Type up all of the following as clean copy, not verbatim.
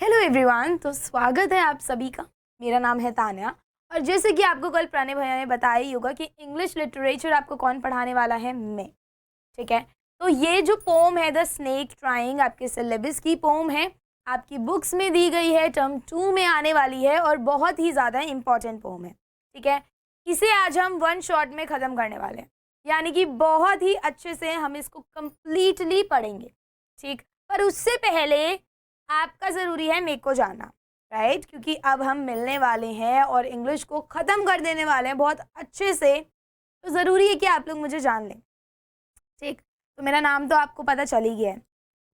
Hello everyone, तो स्वागत है आप सभी का। मेरा नाम है तान्या और जैसे कि आपको कल पुराने भैया ने बताया ही होगा कि इंग्लिश लिटरेचर आपको कौन पढ़ाने वाला है, मैं। ठीक है, तो ये जो पोम है द स्नेक ट्राइंग आपके सिलेबस की पोम है, आपकी बुक्स में दी गई है, टर्म 2 में आने वाली है और बहुत ही ज़्यादा इंपॉर्टेंट पोम है। ठीक है, इसे आज हम वन शॉट में ख़त्म करने वाले हैं, यानी कि बहुत ही अच्छे से हम इसको कंप्लीटली पढ़ेंगे। ठीक, पर उससे पहले आपका ज़रूरी है मेरे को जानना, राइट? क्योंकि अब हम मिलने वाले हैं और इंग्लिश को ख़त्म कर देने वाले हैं बहुत अच्छे से, तो ज़रूरी है कि आप लोग मुझे जान लें। ठीक, तो मेरा नाम तो आपको पता चल ही गया है।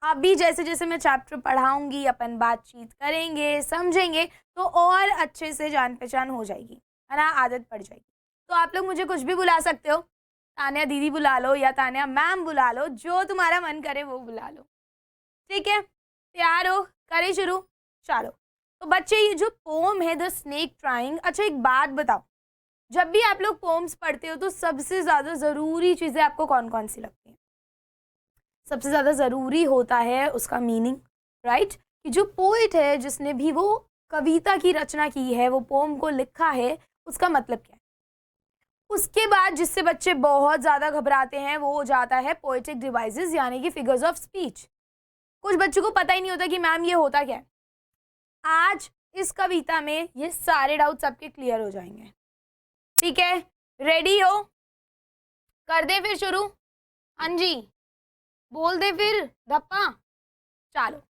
अभी जैसे जैसे मैं चैप्टर पढ़ाऊंगी, अपन बातचीत करेंगे, समझेंगे, तो और अच्छे से जान पहचान हो जाएगी, है ना, आदत पड़ जाएगी। तो आप लोग मुझे कुछ भी बुला सकते हो, तान्या दीदी बुला लो या तान्या मैम बुला लो, जो तुम्हारा मन करे वो बुला लो। ठीक है, तैयार हो? करें शुरू? चलो। तो बच्चे, ये जो पोम है द स्नेक ट्राइंग, अच्छा एक बात बताओ, जब भी आप लोग पोम्स पढ़ते हो तो सबसे ज़्यादा ज़रूरी चीज़ें आपको कौन कौन सी लगती हैं? सबसे ज़्यादा ज़रूरी होता है उसका मीनिंग, राइट? कि जो पोइट है, जिसने भी वो कविता की रचना की है, वो पोम को लिखा है, उसका मतलब क्या है। उसके बाद जिससे बच्चे बहुत ज़्यादा घबराते हैं वो हो जाता है पोएटिक डिवाइसेस, यानी कि फिगर्स ऑफ स्पीच। कुछ बच्चों को पता ही नहीं होता कि मैम ये होता क्या है। आज इस कविता में ये सारे डाउट्स आपके क्लियर हो जाएंगे। ठीक है, रेडी हो? कर दे फिर शुरू? हाँ जी, बोल दे फिर धप्पा। चलो।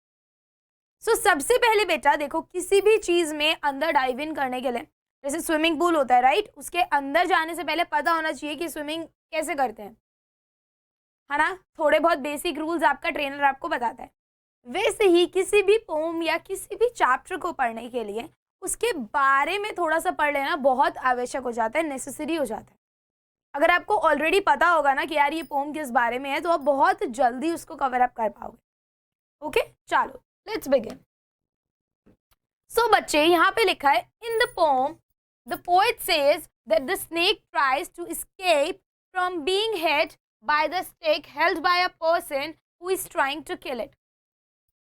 सबसे पहले बेटा देखो, किसी भी चीज में अंदर डाइव इन करने के लिए, जैसे स्विमिंग पूल होता है, राइट? उसके अंदर जाने से पहले पता होना चाहिए कि स्विमिंग कैसे करते हैं, है ना? थोड़े बहुत बेसिक रूल्स आपका ट्रेनर आपको बताता है। वैसे ही किसी भी पोम या किसी भी चैप्टर को पढ़ने के लिए उसके बारे में थोड़ा सा पढ़ लेना बहुत आवश्यक हो जाता है, नेसेसरी हो जाता है। अगर आपको ऑलरेडी पता होगा ना कि यार ये पोम किस बारे में है, तो आप बहुत जल्दी उसको कवर अप कर पाओगे। ओके, चलो लेट्स बिगिन। बच्चे, यहाँ पे लिखा है, in the poem the poet says that the snake tries to escape from being hit by the stick held by a person who is trying to kill it.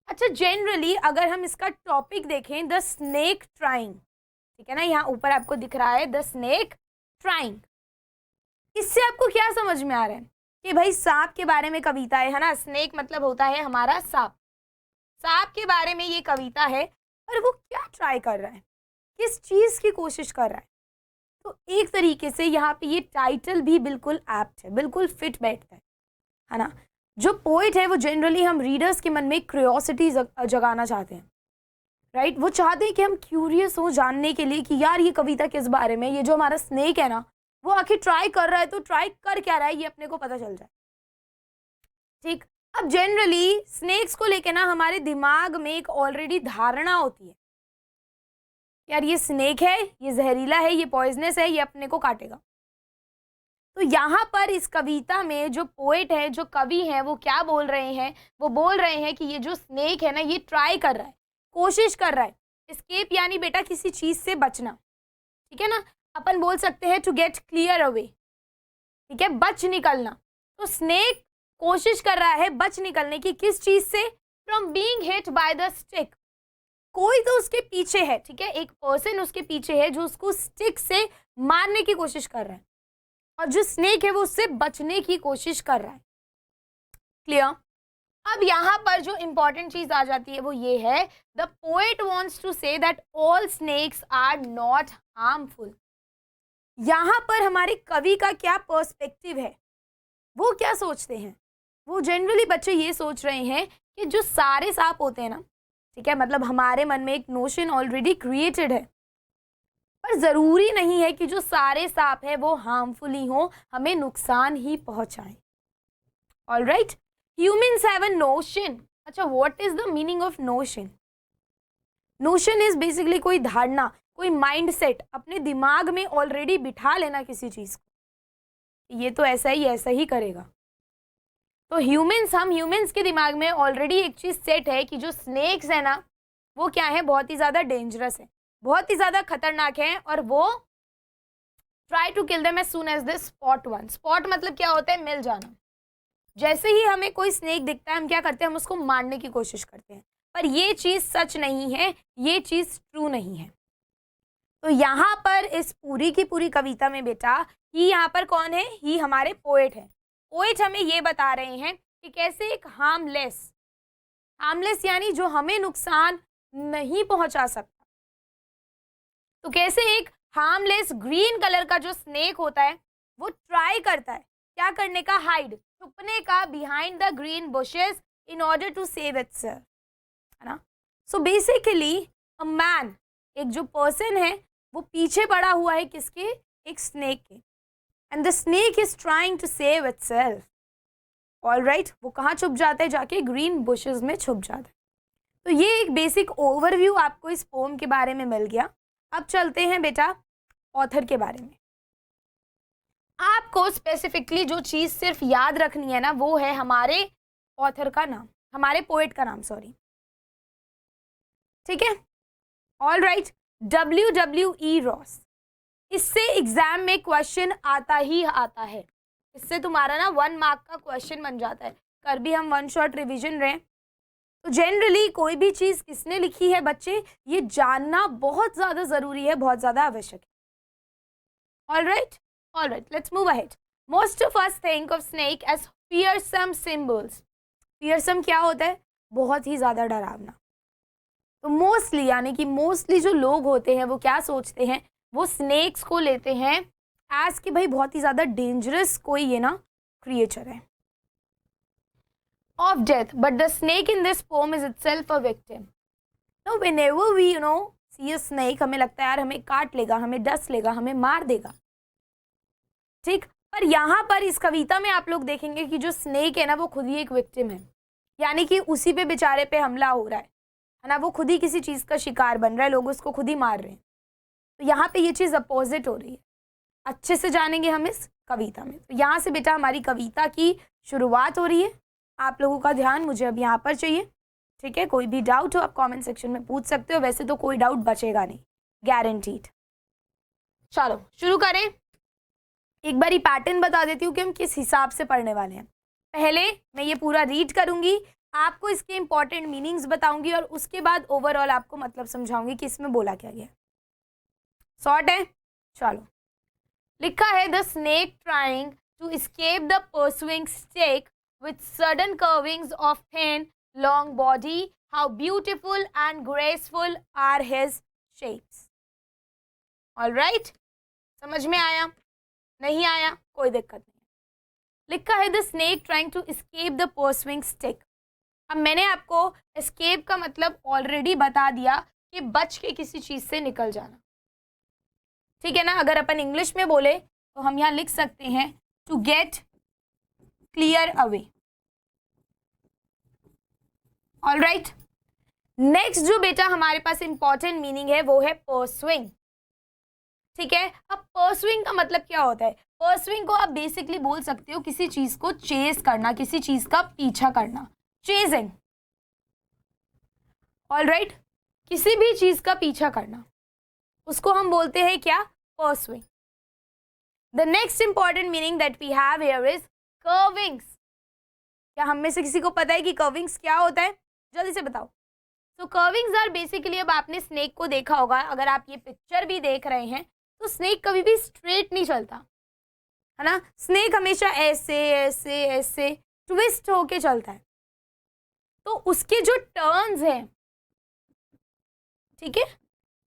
अच्छा, generally अगर हम इसका topic देखें, द स्नेक ट्राइंग, ठीक है ना, यहाँ ऊपर आपको दिख रहा है द स्नेक ट्राइंग। इससे आपको क्या समझ में आ रहा है कि भाई सांप के बारे में कविता है ना? स्नेक मतलब होता है हमारा सांप। सांप के बारे में ये कविता है, पर वो क्या ट्राई कर रहा है, किस चीज की कोशिश कर रहा है? तो एक तरीके से यहाँ पे ये टाइटल भी बिल्कुल एप्ट है, बिल्कुल फिट बैठता है ना? जो पोइट है वो जनरली हम रीडर्स के मन में क्यूरियोसिटी जगाना चाहते हैं, राइट? वो चाहते हैं कि हम क्यूरियस हो जानने के लिए कि यार ये कविता किस बारे में, ये जो हमारा स्नेक है ना, वो आखिर ट्राई कर रहा है, तो ट्राई कर क्या रहा है ये अपने को पता चल जाए। ठीक, अब जनरली स्नेक्स को लेके ना हमारे दिमाग में एक ऑलरेडी धारणा होती है, यार ये स्नेक है, ये जहरीला है, ये पॉइजनस है, ये अपने को काटेगा। तो यहाँ पर इस कविता में जो पोएट है, जो कवि है, वो क्या बोल रहे हैं? वो बोल रहे हैं कि ये जो स्नेक है ना, ये ट्राई कर रहा है, कोशिश कर रहा है, एस्केप यानी बेटा किसी चीज से बचना, ठीक है ना? अपन बोल सकते हैं टू गेट क्लियर अवे, ठीक है, बच निकलना। तो स्नेक कोशिश कर रहा है बच निकलने की, किस चीज से? From being hit by the stick. कोई तो उसके पीछे है, ठीक है, एक पर्सन उसके पीछे है जो उसको स्टिक से मारने की कोशिश कर रहा है, और जो स्नेक है वो उससे बचने की कोशिश कर रहा है। क्लियर? अब यहाँ पर जो इंपॉर्टेंट चीज आ जाती है वो ये है, the poet wants to say that all snakes are not harmful. यहाँ पर हमारे कवि का क्या पर्सपेक्टिव है, वो क्या सोचते हैं? वो जनरली बच्चे ये सोच रहे हैं कि जो सारे सांप होते हैं ना, ठीक है, मतलब हमारे मन में एक नोशन ऑलरेडी क्रिएटेड है, पर जरूरी नहीं है कि जो सारे सांप है वो हार्मफुल ही हो, हमें नुकसान ही पहुंचाए। Alright, humans have a notion. अच्छा, what is the meaning of notion? Notion is basically कोई धारणा, कोई माइंडसेट, अपने दिमाग में ऑलरेडी बिठा लेना किसी चीज को, ये तो ऐसा ही करेगा। तो हम ह्यूमंस के दिमाग में ऑलरेडी एक चीज सेट है कि जो स्नेक्स है ना, वो क्या है, बहुत ही ज्यादा डेंजरस है, बहुत ही ज्यादा खतरनाक है, और वो try to kill them as soon as they spot one. Spot मतलब क्या होता है? मिल जाना। जैसे ही हमें कोई स्नेक दिखता है, हम क्या करते हैं? हम उसको मारने की कोशिश करते हैं। पर ये चीज सच नहीं है, ये चीज ट्रू नहीं है। तो यहाँ पर इस पूरी की पूरी कविता में बेटा ही यहाँ पर कौन है, ही हमारे पोएट है। पोएट हमें ये बता रहे हैं कि कैसे एक हार्मलेस यानी जो हमें नुकसान नहीं पहुंचा सकता, तो कैसे एक हार्मलेस ग्रीन कलर का जो स्नेक होता है वो ट्राई करता है क्या करने का, हाइड, छुपने का behind the green bushes in order to save itself, है ना। सो बेसिकली अ मैन, एक जो पर्सन है वो पीछे पड़ा हुआ है किसके, एक स्नेक के, and the snake is trying to save itself. Alright, वो कहाँ छुप जाता है, जाके ग्रीन बुशेस में छुप जाता है। तो ये एक बेसिक ओवरव्यू आपको इस पोम के बारे में मिल गया। अब चलते हैं बेटा ऑथर के बारे में। आपको स्पेसिफिकली जो चीज सिर्फ याद रखनी है ना, वो है हमारे ऑथर का नाम, हमारे पोएट का नाम, सॉरी, ठीक है। Alright, WWE Ross. इससे एग्जाम में क्वेश्चन आता ही आता है, इससे तुम्हारा ना 1 मार्क का क्वेश्चन बन जाता है। कर भी हम 1 शॉट रिवीजन रहे, तो जनरली कोई भी चीज किसने लिखी है बच्चे, ये जानना बहुत ज्यादा जरूरी है, बहुत ज्यादा आवश्यक है। Alright, let's move ahead. Most of us think of snake as fearsome symbols। fearsome क्या होता है, बहुत ही ज्यादा डरावना। तो मोस्टली यानी कि मोस्टली जो लोग होते हैं वो क्या सोचते हैं, वो स्नेक्स को लेते हैं एज कि भाई बहुत ही ज्यादा डेंजरस कोई ये ना क्रिएचर है of death, but the snake in this poem is itself a victim. Now whenever we see a snake, हमें लगता है यार हमें काट लेगा, हमें डस लेगा, हमें मार देगा, ठीक। पर यहाँ पर इस कविता में आप लोग देखेंगे कि जो स्नेक है ना वो खुद ही एक विक्टिम है, यानी कि उसी पे बेचारे पे हमला हो रहा है ना, वो खुद ही किसी चीज का शिकार बन रहा है, लोग उसको खुद ही मार रहे हैं। तो यहाँ पे ये चीज अपोजिट हो रही है, अच्छे से जानेंगे हम इस कविता में। तो यहाँ से बेटा हमारी कविता की शुरुआत हो रही है। आप लोगों का ध्यान मुझे अब यहाँ पर चाहिए, ठीक है। कोई भी डाउट हो आप कमेंट सेक्शन में पूछ सकते हो, वैसे तो कोई डाउट बचेगा नहीं, गारंटीड। चलो शुरू करें। एक बार पैटर्न बता देती हूँ कि हम किस हिसाब से पढ़ने वाले हैं। पहले मैं ये पूरा रीड करूंगी, आपको इसके इंपॉर्टेंट मीनिंग्स बताऊंगी और उसके बाद ओवरऑल आपको मतलब समझाऊंगी कि इसमें बोला क्या गया। शॉर्ट है, चलो। लिखा है, the snake trying to escape the pursuing snake with sudden curvings of thin, long body, how beautiful and graceful are his shapes. All right? समझ में आया? नहीं आया? कोई दिक्कत नहीं। लिखा है, the snake trying to escape the pursuing stick. अब मैंने आपको escape का मतलब ऑलरेडी बता दिया कि बच के किसी चीज से निकल जाना, ठीक है ना। अगर अपन इंग्लिश में बोले तो हम यहाँ लिख सकते हैं to get clear away. Alright, next जो बेटा हमारे पास इंपॉर्टेंट मीनिंग है वो है परसुइंग, ठीक है। अब परसुइंग का मतलब क्या होता है, परसुइंग को आप बेसिकली बोल सकते हो किसी चीज को चेस करना, किसी चीज का पीछा करना, चेजिंग। ऑलराइट, किसी भी चीज का पीछा करना, उसको हम बोलते हैं क्या, pursuing. The next important meaning that we have here is curvings. क्या हम में से किसी को पता है कि कर्विंग्स क्या होता है, जल्दी से बताओ। तो कर्विंग्स आर बेसिकली, अब आपने स्नेक को देखा होगा, अगर आप ये पिक्चर भी देख रहे हैं तो स्नेक कभी भी स्ट्रेट नहीं चलता, है ना। स्नेक हमेशा ऐसे ऐसे ऐसे ट्विस्ट होके चलता है। तो उसके जो टर्न्स हैं, ठीक है,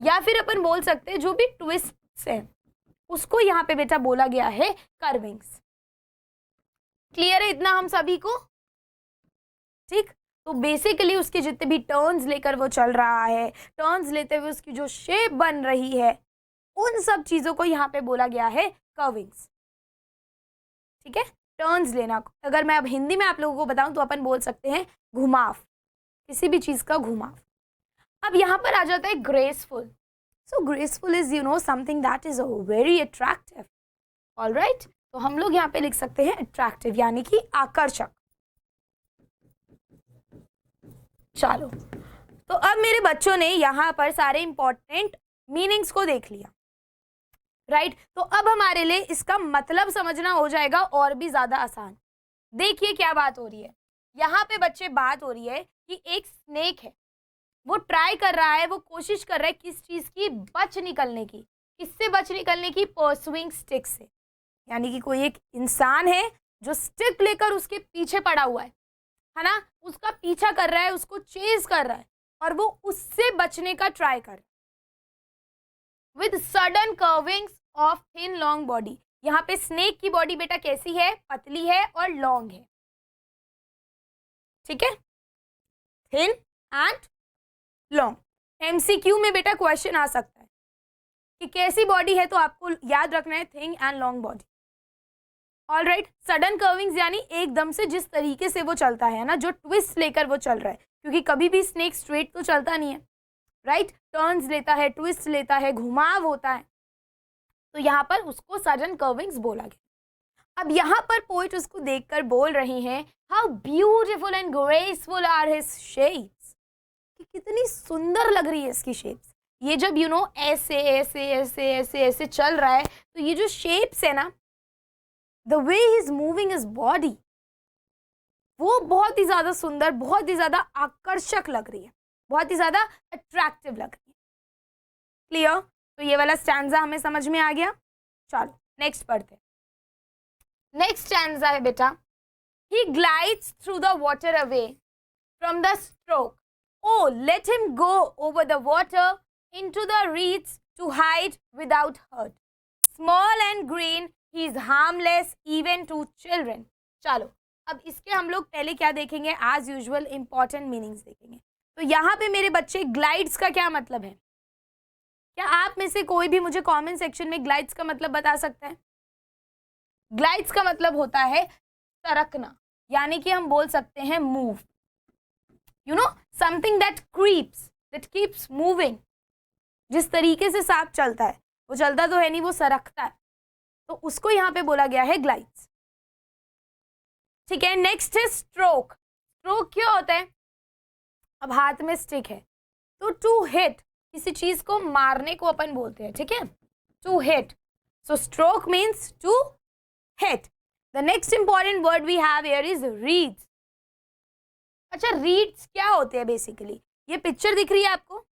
या फिर अपन बोल सकते हैं जो भी ट्विस्ट्स हैं, उसको यहाँ पे बेटा बोला गया है कर्विंग्स। क्लियर है इतना हम सभी को, ठीक। तो बेसिकली उसके जितने भी टर्न्स लेकर वो चल रहा है, टर्न्स लेते हुए उसकी जो शेप बन रही है, उन सब चीजों को यहाँ पे बोला गया है कर्विंग्स, ठीक है। टर्न्स लेना, अगर मैं अब हिंदी में आप लोगों को बताऊं तो अपन बोल सकते हैं घुमाव, किसी भी चीज का घुमाव। अब यहाँ पर आ जाता है graceful. So graceful is something that is very attractive. Alright, तो हम लोग यहाँ पे लिख सकते हैं अट्रैक्टिव यानी कि आकर्षक। चलो, तो अब मेरे बच्चों ने यहाँ पर सारे इंपॉर्टेंट मीनिंग्स को देख लिया, राइट। तो अब हमारे लिए इसका मतलब समझना हो जाएगा और भी ज्यादा आसान। देखिए क्या बात हो रही है यहाँ पे बच्चे, बात हो रही है कि एक स्नेक है, वो ट्राई कर रहा है, वो कोशिश कर रहा है किस चीज़ की, बच निकलने की। किससे बच निकलने की? परसुइंग स्टिक से। यानी कि कोई एक इंसान है जो स्टिक लेकर उसके पीछे पड़ा हुआ है ना, उसका पीछा कर रहा है, उसको चेज कर रहा है और वो उससे बचने का ट्राई कर रहा है। With sudden curvings of thin long body. यहाँ पे स्नेक की बॉडी बेटा कैसी है? पतली है और लॉन्ग है, ठीक है, थिन एंड लॉन्ग। एमसीक्यू में बेटा क्वेश्चन आ सकता है कि कैसी बॉडी है, तो आपको याद रखना है thin and long body. All right, sudden curvings यानी एकदम से जिस तरीके से वो चलता है ना, जो ट्विस्ट लेकर वो चल रहा है, क्योंकि कभी भी स्नेक स्ट्रेट तो चलता नहीं है, राइट, टर्न्स लेता है, ट्विस्ट लेता है, घुमाव होता है, तो यहाँ पर उसको सडन कर्विंग्स बोला गया। अब यहाँ पर पोइट उसको देखकर बोल रही हैं, how beautiful and graceful are his shapes, कि कितनी सुंदर लग रही है इसकी शेप्स। ये जब यू नो ऐसे ऐसे ऐसे ऐसे ऐसे चल रहा है, तो ये जो शेप्स है ना, the way he is moving his body, वो बहुत ही ज्यादा सुंदर, बहुत ही ज्यादा आकर्षक लग रही है, बहुत ही ज्यादा अट्रैक्टिव लग रही है। क्लियर? तो ये वाला स्टैंजा हमें समझ में आ गया। चलो नेक्स्ट पढ़ते। नेक्स्ट स्टैंजा है बेटा, he glides through the water away from the stroke, o let him go over the water into the reeds to hide without hurt, small and green he is harmless even to children. चलो अब इसके हम लोग पहले क्या देखेंगे, as usual important meanings देखेंगे। तो यहाँ पे मेरे बच्चे ग्लाइड्स का क्या मतलब है? क्या आप में से कोई भी मुझे कमेंट सेक्शन में ग्लाइड्स का मतलब बता सकता है? ग्लाइड्स का मतलब होता है सरकना, यानी कि हम बोल सकते हैं move, you know something that creeps, that keeps moving. जिस तरीके से सांप चलता है, वो चलता तो है नहीं, वो सरकता है, तो उसको यहाँ पे बोला गया है ग्लाइड्स। ठीक है, नेक्स्ट है स्ट्रोक। स्ट्रोक क्या होता है? अब हाथ में स्टिक है, तो टू हिट, किसी चीज को मारने को अपन बोलते हैं, ठीक है, to hit. So stroke means to hit. The next important word we have here is reeds. अच्छा, रीड्स क्या होते हैं? बेसिकली ये पिक्चर दिख रही है आपको,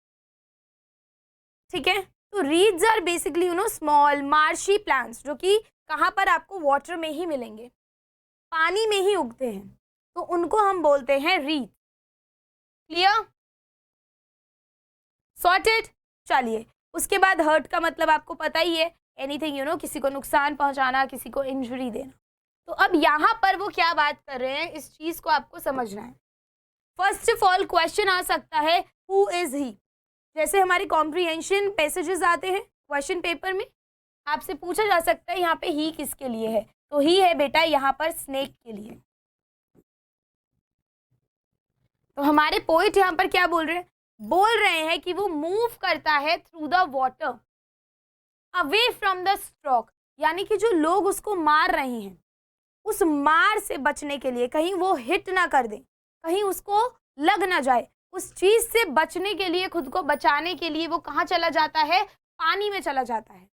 ठीक है, तो reeds are basically you know small marshy plants, जो कि कहाँ पर आपको वाटर में ही मिलेंगे, पानी में ही उगते हैं, तो उनको हम बोलते हैं रीड। क्लियर? सॉर्टेड? चलिए, उसके बाद हर्ट का मतलब आपको पता ही है, एनीथिंग यू नो, किसी को नुकसान पहुंचाना, किसी को इंजरी देना। तो अब यहाँ पर वो क्या बात कर रहे हैं, इस चीज को आपको समझना है। फर्स्ट ऑफ ऑल क्वेश्चन आ सकता है, हु इज ही? जैसे हमारे कॉम्प्रिहेंशन पैसेजेस आते हैं क्वेश्चन पेपर में, आपसे पूछा जा सकता है यहाँ पे ही किसके लिए है, तो ही है बेटा यहाँ पर स्नेक के लिए। तो हमारे पोइट यहाँ पर क्या बोल रहे हैं? बोल रहे हैं कि वो मूव करता है through the water away from the stroke, यानी कि जो लोग उसको मार रहे हैं, उस मार से बचने के लिए, कहीं वो हिट ना कर दे, कहीं उसको लग ना जाए, उस चीज से बचने के लिए, खुद को बचाने के लिए वो कहाँ चला जाता है? पानी में चला जाता है।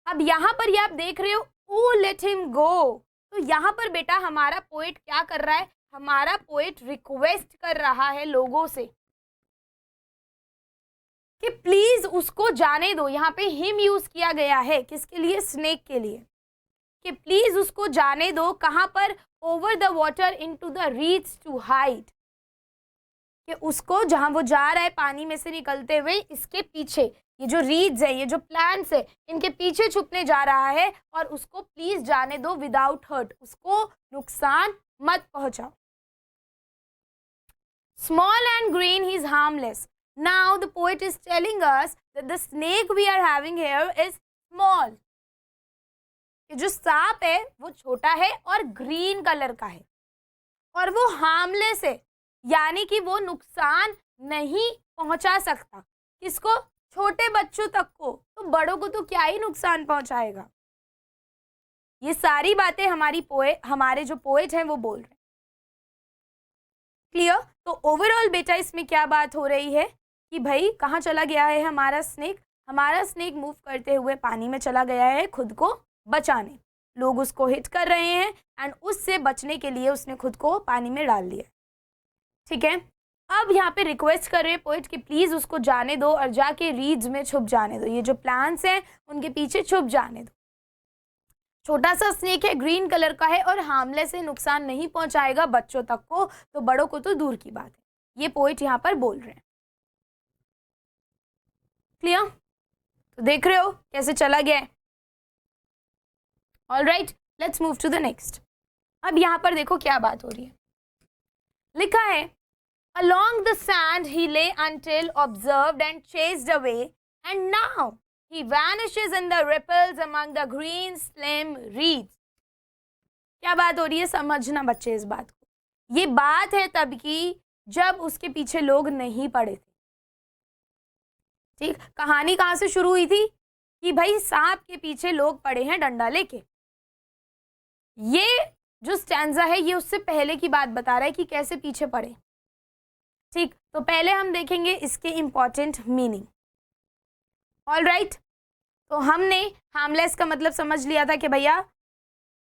अब यहाँ पर ये आप देख रहे हो, ओ लेट हिम गो, तो यहाँ पर बेटा हमारा पोएट क्या कर रहा है? हमारा पोएट रिक्वेस्ट कर रहा है लोगों से कि प्लीज उसको जाने दो। यहाँ पे हिम यूज किया गया है, किसके लिए? स्नेक के लिए, कि प्लीज उसको जाने दो। कहाँ पर? Over the water into the reeds to hide, कि उसको जहां वो जा रहा है पानी में से निकलते हुए, इसके पीछे ये जो रीड्स है, ये जो प्लांट्स है, इनके पीछे छुपने जा रहा है, और उसको प्लीज जाने दो विदाउट हर्ट, उसको नुकसान मत पहुंचाओ। Small and green, he is harmless. Now the poet is telling us that the snake we are having here is small. ये जो सांप है वो छोटा है और ग्रीन कलर का है, और वो हार्मलेस है, यानी कि वो नुकसान नहीं पहुंचा सकता। किसको? छोटे बच्चों तक को, तो बड़ों को तो क्या ही नुकसान पहुंचाएगा। ये सारी बातें हमारे जो पोएट हैं वो बोल रहे हैं। क्लियर? तो ओवरऑल बेटा इसमें क्या बात हो रही है कि भाई कहाँ चला गया है हमारा स्नेक? हमारा स्नेक मूव करते हुए पानी में चला गया है खुद को बचाने। लोग उसको हिट कर रहे हैं एंड उससे बचने के लिए उसने खुद को पानी में डाल दिया। ठीक है, अब यहाँ पे रिक्वेस्ट कर रहे हैं पोइट कि प्लीज उसको जाने दो और जाके रीड्स में छुप जाने दो, ये जो प्लांट्स हैं उनके पीछे छुप जाने दो। छोटा सा स्नेक है, ग्रीन कलर का है और हार्मलेस है, नुकसान नहीं पहुंचाएगा बच्चों तक को, तो बड़ों को तो दूर की बात है, ये पोइट यहाँ पर बोल रहे हैं। क्लियर? तो देख रहे हो कैसे चला गया है। All right, let's move to the next. अब यहाँ पर देखो क्या बात हो रही है, लिखा है along the sand he lay until observed and chased away, and now he vanishes in the ripples among the green slim reeds. क्या बात हो रही है समझना बच्चे इस बात को। ये बात है तब की जब उसके पीछे लोग नहीं पड़े थे। ठीक, कहानी कहां से शुरू हुई थी कि भाई सांप के पीछे लोग पड़े हैं डंडा लेके। ये जो स्टैंजा है ये उससे पहले की बात बता रहा है कि कैसे पीछे पड़े। ठीक, तो पहले हम देखेंगे इसके इंपॉर्टेंट मीनिंग। ऑल राइट, तो हमने हार्मलेस का मतलब समझ लिया था कि भैया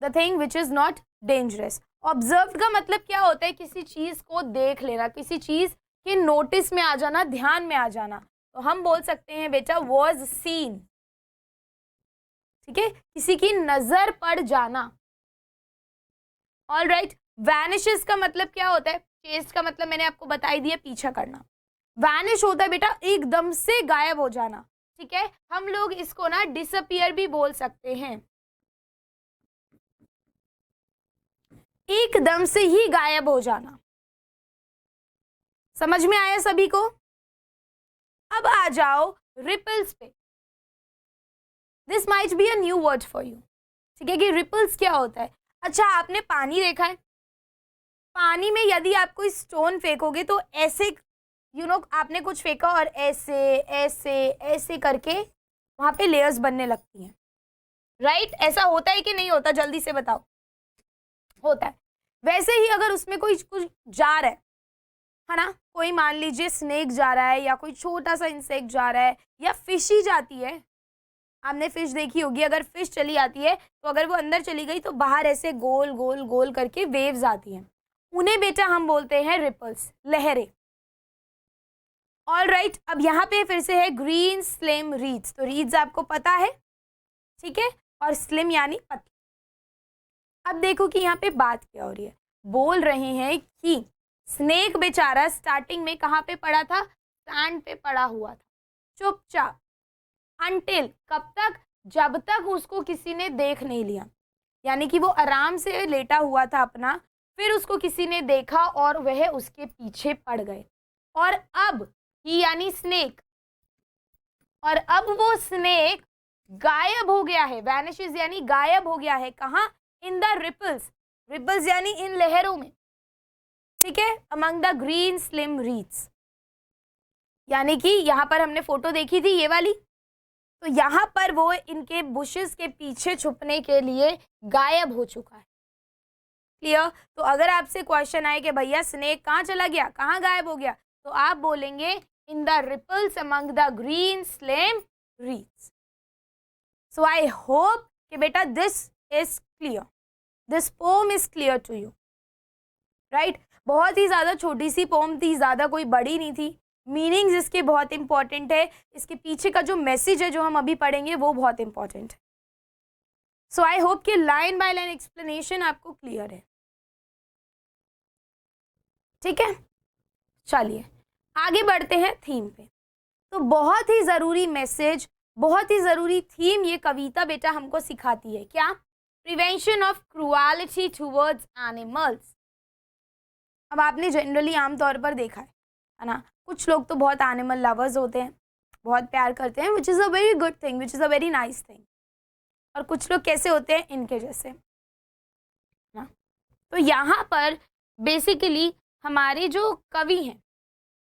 the thing which is not dangerous. Observe का मतलब क्या होता है, किसी चीज को देख लेना, किसी चीज के नोटिस में आ जाना, ध्यान में आ जाना। तो हम बोल सकते हैं बेटा वॉज सीन। ठीक है, किसी की नजर पड़ जाना। ऑल राइट, वैनिशेस का मतलब क्या होता है, चेस्ट का मतलब मैंने आपको बता ही दिया, पीछा करना। वैनिश होता है बेटा एकदम से गायब हो जाना। ठीक है, हम लोग इसको ना डिसअपियर भी बोल सकते हैं, एकदम से ही गायब हो जाना। समझ में आया सभी को? अब आ जाओ रिपल्स पे। This might be a new word for you. ठीक है, कि रिपल्स क्या होता है। अच्छा, आपने पानी देखा है, पानी में यदि आप कोई स्टोन फेंकोगे तो ऐसे आपने कुछ फेंका और ऐसे ऐसे ऐसे करके वहां पे लेयर्स बनने लगती हैं। राइट, ऐसा होता है कि नहीं होता, जल्दी से बताओ। होता है। वैसे ही अगर उसमें कोई कुछ जा रहा है ना, कोई मान लीजिए स्नेक जा रहा है या कोई छोटा सा इंसेक्ट जा रहा है या फिश ही जाती है। आपने फिश देखी होगी, अगर फिश चली आती है तो अगर वो अंदर चली गई तो बाहर ऐसे गोल गोल गोल करके वेव्स आती हैं, उन्हें बेटा हम बोलते हैं रिपल्स, लहरें। ऑल राइट, अब यहाँ पे फिर से है ग्रीन स्लिम रीड्स। तो रीड्स आपको पता है, ठीक है, और स्लिम यानी पतली। अब देखो कि यहाँ पे बात क्या हो रही है। बोल रहे हैं कि स्नेक बेचारा स्टार्टिंग में कहाँ पे पड़ा था, सैंड पे पड़ा हुआ था चुपचाप। अनटिल, कब तक, जब तक उसको किसी ने देख नहीं लिया, यानी कि वो आराम से लेटा हुआ था अपना, फिर उसको किसी ने देखा और वह उसके पीछे पड़ गए। और अब ही यानी स्नेक, और अब वो स्नेक गायब हो गया है। वैनिशेस यानी गायब हो गया है। कहाँ? इन द रिपल्स। रिपल्स यानी इन लहरों में। ठीक है, among the green slim reads, यानी कि यहाँ पर हमने फोटो देखी थी ये वाली, तो यहाँ पर वो इनके बुशेस के पीछे छुपने के लिए गायब हो चुका है। क्लियर? तो अगर आपसे क्वेश्चन आए कि भैया स्नेक कहाँ चला गया, कहाँ गायब हो गया, तो आप बोलेंगे in the ripples among the green slim reeds. So I hope कि बेटा this is clear, this poem is clear to you, right. बहुत ही ज़्यादा छोटी सी पोम थी, ज़्यादा कोई बड़ी नहीं थी। मीनिंग्स इसके बहुत इंपॉर्टेंट है, इसके पीछे का जो मैसेज है जो हम अभी पढ़ेंगे वो बहुत इंपॉर्टेंट है। सो आई होप कि लाइन बाय लाइन एक्सप्लेनेशन आपको क्लियर है। ठीक है, चलिए आगे बढ़ते हैं थीम पे। तो बहुत ही ज़रूरी मैसेज, बहुत ही ज़रूरी थीम ये कविता बेटा हमको सिखाती है। क्या? Prevention of cruelty towards animals. अब आपने जनरली आमतौर पर देखा है ना, कुछ लोग तो बहुत एनिमल लवर्स होते हैं, बहुत प्यार करते हैं, which is a very good thing, which is a very nice thing. और कुछ लोग कैसे होते हैं, इनके जैसे ना। तो यहाँ पर बेसिकली हमारे जो कवि हैं,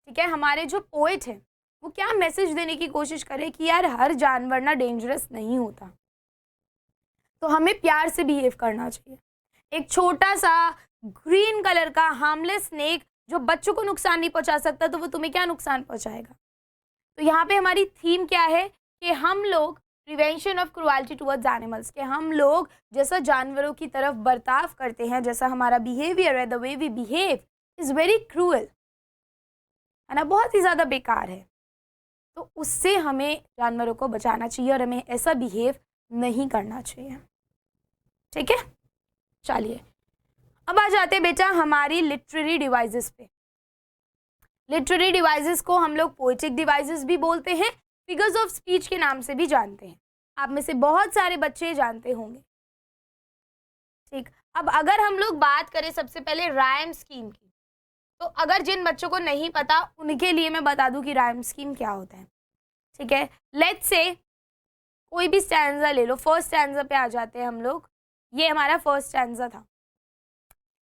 ठीक है, हमारे जो पोएट हैं, वो क्या मैसेज देने की कोशिश करें कि यार हर जानवर ना डेंजरस नहीं होता, तो हमें प्यार से बिहेव करना चाहिए। एक छोटा सा ग्रीन कलर का हार्मलेस स्नेक जो बच्चों को नुकसान नहीं पहुंचा सकता, तो वो तुम्हें क्या नुकसान पहुंचाएगा। तो यहाँ पे हमारी थीम क्या है कि हम लोग prevention of cruelty towards animals, के हम लोग जैसा जानवरों की तरफ बर्ताव करते हैं, जैसा हमारा बिहेवियर है, the way we behave is very cruel. है ना, बहुत ही ज़्यादा बेकार है। तो उससे हमें जानवरों को बचाना चाहिए और हमें ऐसा बिहेव नहीं करना चाहिए। ठीक है, चलिए अब आ जाते हैं बेटा हमारी लिटरेरी डिवाइसेस पे। लिटरेरी डिवाइसेस को हम लोग पोएटिक डिवाइसेस भी बोलते हैं, फिगर्स ऑफ स्पीच के नाम से भी जानते हैं। आप में से बहुत सारे बच्चे जानते होंगे। ठीक, अब अगर हम लोग बात करें सबसे पहले राइम स्कीम की, तो अगर जिन बच्चों को नहीं पता उनके लिए मैं बता दूं कि राइम स्कीम क्या होता है। ठीक है, लेट्स से कोई भी स्टैंजा ले लो, फर्स्ट स्टैंजा पे आ जाते हैं हम लोग। ये हमारा फर्स्ट स्टैंजा था,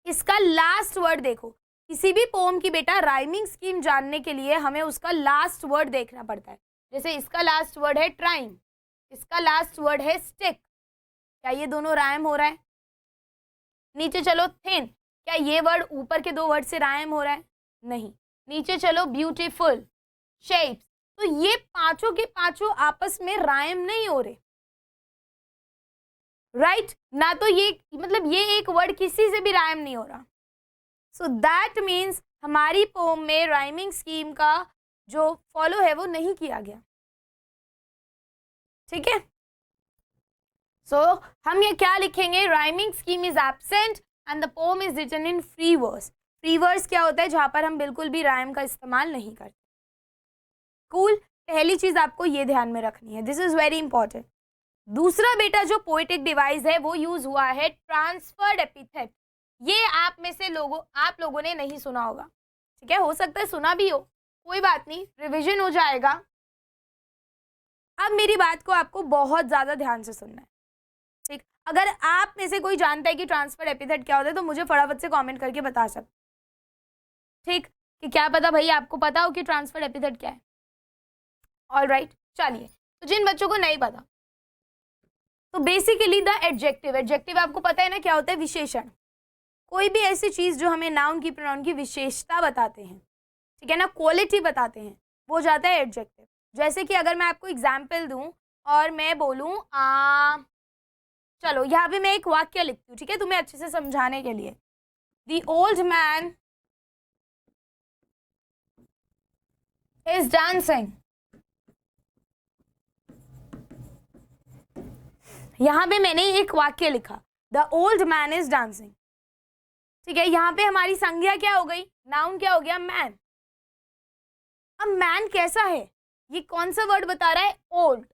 इसका लास्ट वर्ड देखो। किसी भी पोम की बेटा राइमिंग स्कीम जानने के लिए हमें उसका लास्ट वर्ड देखना पड़ता है। जैसे इसका लास्ट वर्ड है ट्राइम, इसका लास्ट वर्ड है स्टिक, क्या ये दोनों राइम हो रहा है? नीचे चलो थिन, क्या ये वर्ड ऊपर के दो वर्ड से राइम हो रहा है? नहीं। नीचे चलो ब्यूटीफुल, शेप्स, तो ये पांचों के पांचों आपस में राइम नहीं हो रहे, राइट ना, तो ये मतलब ये एक वर्ड किसी से भी राइम नहीं हो रहा। सो दैट मीन्स हमारी पोम में राइमिंग स्कीम का जो फॉलो है वो नहीं किया गया। ठीक है, सो हम ये क्या लिखेंगे, rhyming scheme is absent and the poem is written in free verse. Free verse क्या होता है, जहां पर हम बिल्कुल भी राइम का इस्तेमाल नहीं करते। कूल, पहली चीज आपको ये ध्यान में रखनी है, दिस इज वेरी इंपॉर्टेंट। दूसरा बेटा जो पोएटिक डिवाइस है वो यूज हुआ है ट्रांसफर्ड एपिथेट। ये आप में से आप लोगों ने नहीं सुना होगा। ठीक है, हो सकता है सुना भी हो, कोई बात नहीं, रिवीजन हो जाएगा। अब मेरी बात को आपको बहुत ज्यादा ध्यान से सुनना है। ठीक, अगर आप में से कोई जानता है कि ट्रांसफर्ड एपिथेट क्या होता है तो मुझे फटाफट से कमेंट करके बता सकते। ठीक, कि क्या पता भाई आपको पता हो कि ट्रांसफर्ड एपिथेट क्या है। ऑलराइट, चलिए, तो जिन बच्चों को नहीं पता, तो बेसिकली द एडजेक्टिव, एडजेक्टिव आपको पता है ना क्या होता है, विशेषण। कोई भी ऐसी चीज जो हमें नाउन की प्रोनाउन की विशेषता बताते हैं, ठीक है ना, क्वालिटी बताते हैं, वो जाता है एडजेक्टिव। जैसे कि अगर मैं आपको एग्जाम्पल दूं और मैं बोलूं चलो यहाँ पे मैं एक वाक्य लिखती हूँ, ठीक है, तुम्हें अच्छे से समझाने के लिए। The old man is dancing. यहाँ पे मैंने एक वाक्य लिखा, the old man is dancing. ठीक है, यहाँ पे हमारी संज्ञा क्या हो गई, नाउन क्या हो गया, मैन। अब मैन कैसा है, ये कौन सा वर्ड बता रहा है, ओल्ड,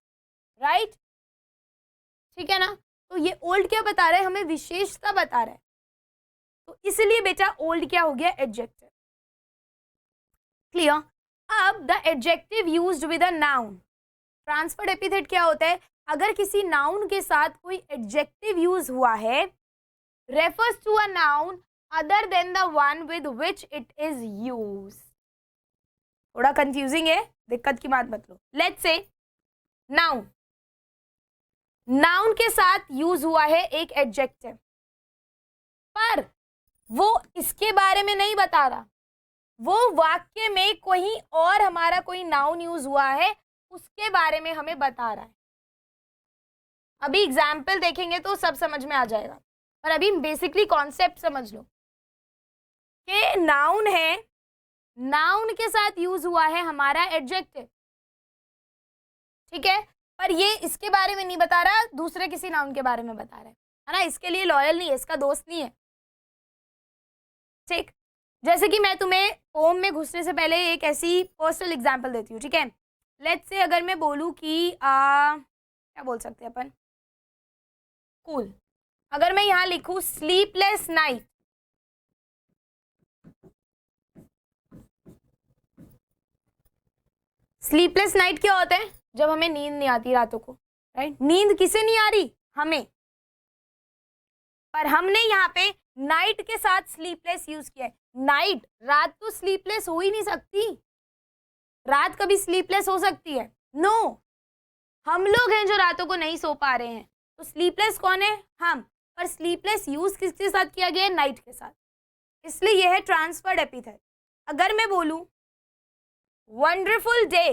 राइट। ठीक है ना, तो ये ओल्ड क्या बता रहा है, हमें विशेषता बता रहा है, तो इसलिए बेटा ओल्ड क्या हो गया, एडजेक्टिव। क्लियर। अब the adjective used with a noun, transferred epithet क्या होता है, अगर किसी नाउन के साथ कोई एडजेक्टिव यूज हुआ है, refers to a noun other than the one with which it is use. थोड़ा कंफ्यूजिंग है, दिक्कत की बात मत लो। लेट्स से नाउन, नाउन के साथ यूज हुआ है एक एडजेक्टिव, पर वो इसके बारे में नहीं बता रहा, वो वाक्य में कोई और हमारा कोई नाउन यूज हुआ है उसके बारे में हमें बता रहा है। अभी एग्जाम्पल देखेंगे तो सब समझ में आ जाएगा, पर अभी बेसिकली कॉन्सेप्ट समझ लो कि नाउन है, नाउन के साथ यूज हुआ है हमारा एडजेक्टिव, ठीक है, पर ये इसके बारे में नहीं बता रहा, दूसरे किसी नाउन के बारे में बता रहा है ना, इसके लिए लॉयल नहीं है, इसका दोस्त नहीं है। ठीक, जैसे कि मैं तुम्हें पोम में घुसने से पहले एक ऐसी पर्सनल एग्जांपल देती हूँ, ठीक है। लेट्स से अगर मैं बोलूँ कि क्या बोल सकते हैं अपन, कूल, अगर मैं यहाँ लिखूँ स्लीपलेस नाइट, स्लीपलेस नाइट क्या होता है, जब हमें नींद नहीं आती रातों को, राइट। नींद किसे नहीं आ रही, हमें, पर हमने यहाँ पे नाइट के साथ स्लीपलेस यूज किया है। नाइट, रात तो स्लीपलेस हो ही नहीं सकती, रात कभी स्लीपलेस हो सकती है, नो, हम लोग हैं जो रातों को नहीं सो पा रहे हैं, तो स्लीपलेस कौन है, हम, पर स्लीपलेस यूज किसके साथ किया गया है, नाइट के साथ, इसलिए यह है ट्रांसफर्ड एपिथेट। अगर मैं बोलूं वंडरफुल डे,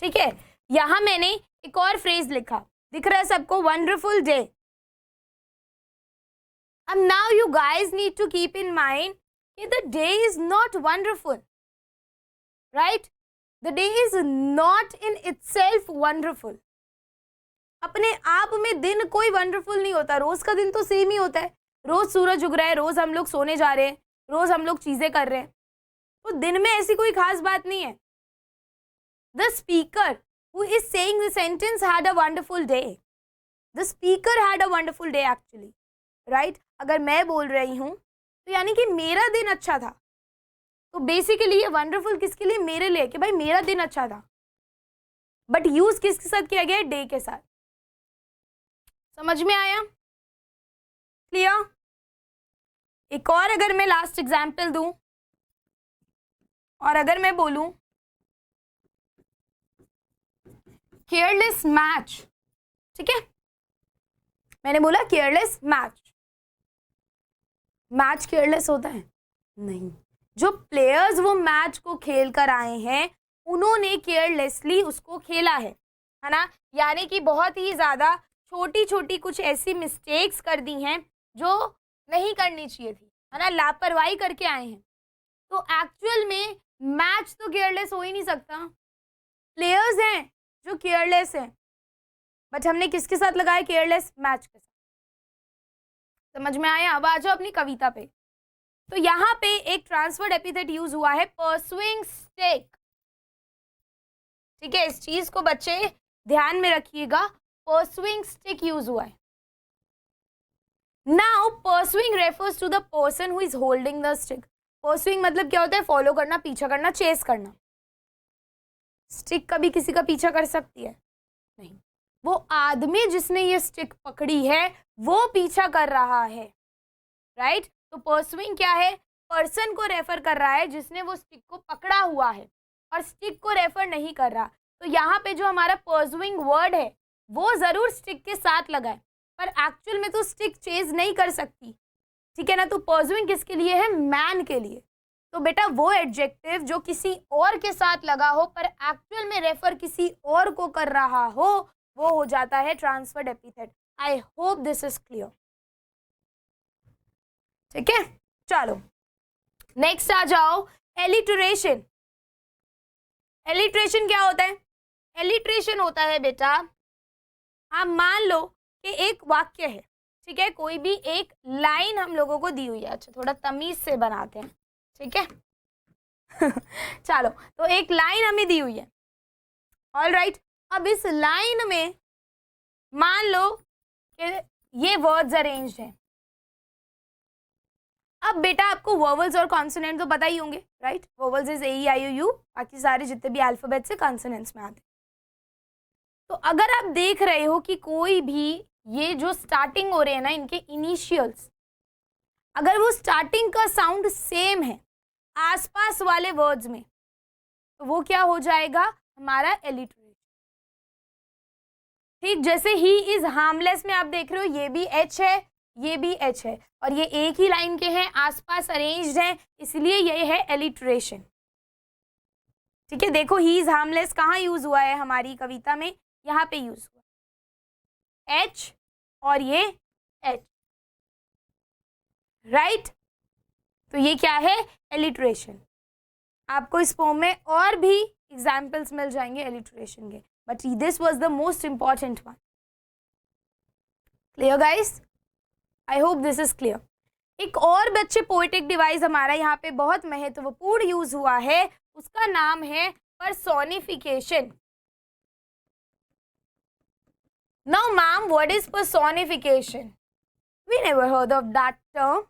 ठीक है, यहां मैंने एक और फ्रेज लिखा, दिख रहा है सबको, वंडरफुल डे। अब now you guys need to keep in mind कि the day is not wonderful, right? The day is not in itself wonderful. अपने आप में दिन कोई वंडरफुल नहीं होता, रोज का दिन तो सेम ही होता है, रोज सूरज उग रहा है, रोज हम लोग सोने जा रहे हैं, रोज हम लोग चीजें कर रहे हैं, तो दिन में ऐसी कोई खास बात नहीं है। The speaker who is saying the sentence had a wonderful day. The speaker had a wonderful day actually, right? अगर मैं बोल रही हूँ तो यानी कि मेरा दिन अच्छा था, तो बेसिकली ये वंडरफुल किसके लिए? मेरे लिए, कि भाई मेरा दिन अच्छा था। बट यूज किसके साथ किया गया है? डे के साथ। समझ में आया? क्लियर? एक और अगर मैं लास्ट एग्जाम्पल दूं, और अगर मैं बोलूं केयरलेस मैच, ठीक है, मैंने बोला केयरलेस मैच। मैच केयरलेस होता है? नहीं। जो प्लेयर्स वो मैच को खेल कर आए हैं उन्होंने केयरलेसली उसको खेला है ना? यानी कि बहुत ही ज्यादा छोटी छोटी कुछ ऐसी मिस्टेक्स कर दी हैं जो नहीं करनी चाहिए थी, है ना? लापरवाही करके आए हैं। तो एक्चुअल में मैच तो केयरलेस हो ही नहीं सकता, प्लेयर्स हैं जो केयरलेस हैं, बट हमने किसके साथ लगाया? केयरलेस मैच के साथ। समझ में आया? अब आ जाओ अपनी कविता पे। तो यहाँ पे एक ट्रांसफर्ड एपिथेट यूज हुआ है, परसुइंग स्टिक। ठीक है, इस चीज को बच्चे ध्यान में रखिएगा, परसुइंग स्टिक यूज हुआ है। Now pursuing refers to the person who is holding the stick. Pursuing मतलब क्या होता है? फॉलो करना, पीछा करना, चेस करना। स्टिक कभी किसी का पीछा कर सकती है? नहीं। वो आदमी जिसने ये स्टिक पकड़ी है वो पीछा कर रहा है, राइट? तो परसुइंग क्या है? पर्सन को रेफर कर रहा है जिसने वो स्टिक को पकड़ा हुआ है, और स्टिक को रेफर नहीं कर रहा। तो यहाँ पे जो हमारा परसुइंग वर्ड है वो जरूर स्टिक के साथ लगा है, पर एक्चुअल में तो स्टिक चेज नहीं कर सकती, ठीक है ना? तो परसुइंग किसके लिए है? मैन के लिए। तो बेटा वो एडजेक्टिव जो किसी और के साथ लगा हो पर एक्चुअल में रेफर किसी और को कर रहा हो, वो हो जाता है transferred epithet. I hope this is clear, ठीक है? चलो नेक्स्ट आ जाओ, एलिटरेशन। एलिटरेशन क्या होता है? एलिटरेशन होता है बेटा, आप मान लो कि एक वाक्य है, ठीक है, कोई भी एक लाइन हम लोगों को दी हुई है। अच्छा थोड़ा तमीज से बनाते हैं, ठीक है? चलो, तो एक लाइन हमें दी हुई है, ऑल राइट। अब इस लाइन में मान लो कि ये वर्ड्स अरेंज्ड हैं। अब बेटा आपको वोवल्स और कॉन्सोनेंट तो पता ही होंगे, right? Vowels is A E I O U, बाकी सारे जितने भी अल्फाबेट से कॉन्सोनेंट्स में आते। तो अगर आप देख रहे हो कि कोई भी ये जो स्टार्टिंग हो रहे हैं ना, इनके इनिशियल्स, अगर वो स्टार्टिंग का साउंड सेम है आसपास वाले वर्ड्स में, तो वो क्या हो जाएगा? हमारा एलिटरेशन। ठीक, जैसे ही इज हार्मलेस में आप देख रहे हो ये भी एच है, ये भी एच है, और ये एक ही लाइन के हैं, आसपास अरेंज्ड हैं, इसलिए ये है एलिटरेशन। ठीक है, देखो ही इज हार्मलेस कहाँ यूज हुआ है हमारी कविता में? यहाँ पे यूज हुआ, एच और ये एच, राइट? तो ये क्या है? एलिटरेशन। आपको इस पोम में और भी एग्जाम्पल्स मिल जाएंगे एलिटरेशन के, but this was the most important one. Clear guys? I hope this is clear. एक और बच्चे पोएटिक डिवाइस हमारा यहाँ पे बहुत महत्वपूर्ण यूज हुआ है, उसका नाम है personification. Now ma'am, what is personification? We never heard of that term.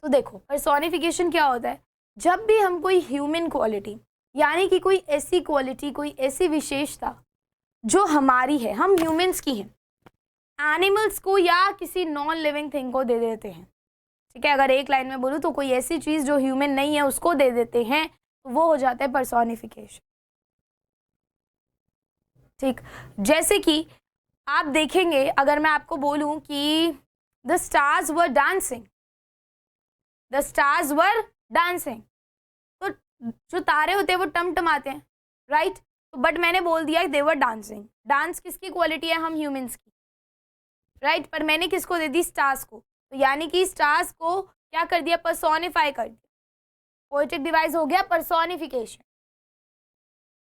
तो देखो पर्सोनिफिकेशन क्या होता है? जब भी हम कोई ह्यूमन क्वालिटी, यानी कि कोई ऐसी क्वालिटी, कोई ऐसी विशेषता जो हमारी है, हम ह्यूमंस की हैं, एनिमल्स को या किसी नॉन लिविंग थिंग को दे देते हैं। ठीक है, अगर एक लाइन में बोलूँ तो कोई ऐसी चीज जो ह्यूमन नहीं है उसको दे देते हैं, तो वो हो जाता है पर्सोनिफिकेशन। ठीक, जैसे कि आप देखेंगे, अगर मैं आपको बोलूं कि the stars were dancing, the stars were dancing, तो जो तारे होते हैं वो टमटमाते हैं, राइट? तो बट मैंने बोल दिया दे वर डांसिंग। डांस किसकी क्वालिटी है? हम ह्यूमंस की, राइट? पर मैंने किसको दे दी? स्टार्स को। तो यानी कि स्टार्स को क्या कर दिया, पर्सोनिफाई कर दिया। पोएटिक डिवाइस हो गया पर्सोनिफिकेशन।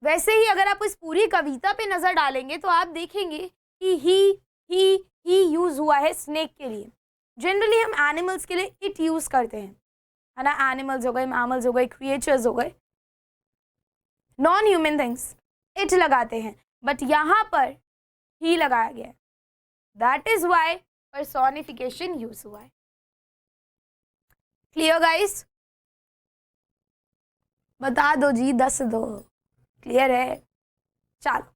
वैसे ही अगर आप इस पूरी कविता पे नजर डालेंगे तो आप देखेंगे कि ही यूज हुआ है स्नेक के लिए। जनरली हम एनिमल्स के लिए इट यूज करते हैं, है ना, एनिमल्स हो गए, मैमल्स हो गए, क्रिएचर्स हो गए, नॉन ह्यूमन थिंग्स इट लगाते हैं, बट यहां पर ही लगाया गया है। That is why personification use हुआ है। Clear guys? बता दो जी, 10 दो। क्लियर है? चलो